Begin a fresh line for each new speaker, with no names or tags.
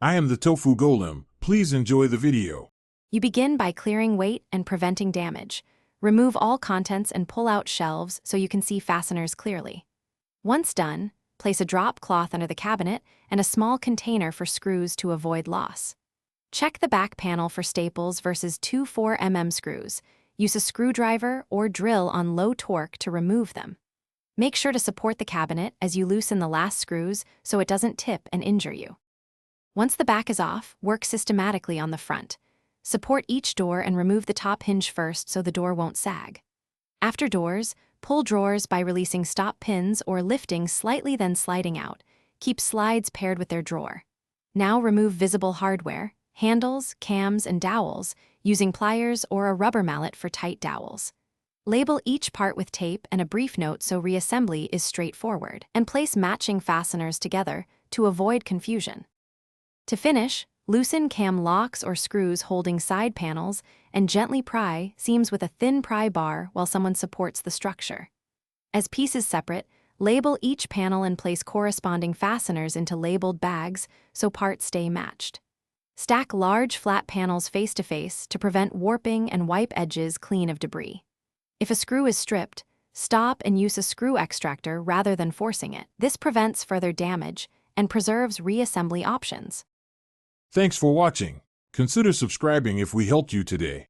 I am the tofu golem. Please enjoy the video.
You begin by clearing weight and preventing damage. Remove all contents and pull out shelves so you can see fasteners clearly. Once done, place a drop cloth under the cabinet and a small container for screws to avoid loss. Check the back panel for staples versus two 4mm screws. Use a screwdriver or drill on low torque to remove them. Make sure to support the cabinet as you loosen the last screws so it doesn't tip and injure you. Once the back is off, work systematically on the front. Support each door and remove the top hinge first so the door won't sag. After doors, pull drawers by releasing stop pins or lifting slightly then sliding out. Keep slides paired with their drawer. Now remove visible hardware, handles, cams, and dowels, using pliers or a rubber mallet for tight dowels. Label each part with tape and a brief note so reassembly is straightforward, and place matching fasteners together to avoid confusion. To finish, loosen cam locks or screws holding side panels and gently pry seams with a thin pry bar while someone supports the structure. As pieces separate, label each panel and place corresponding fasteners into labeled bags so parts stay matched. Stack large flat panels face to face to prevent warping and wipe edges clean of debris. If a screw is stripped, stop and use a screw extractor rather than forcing it. This prevents further damage and preserves reassembly options.
Thanks for watching. Consider subscribing if we helped you today.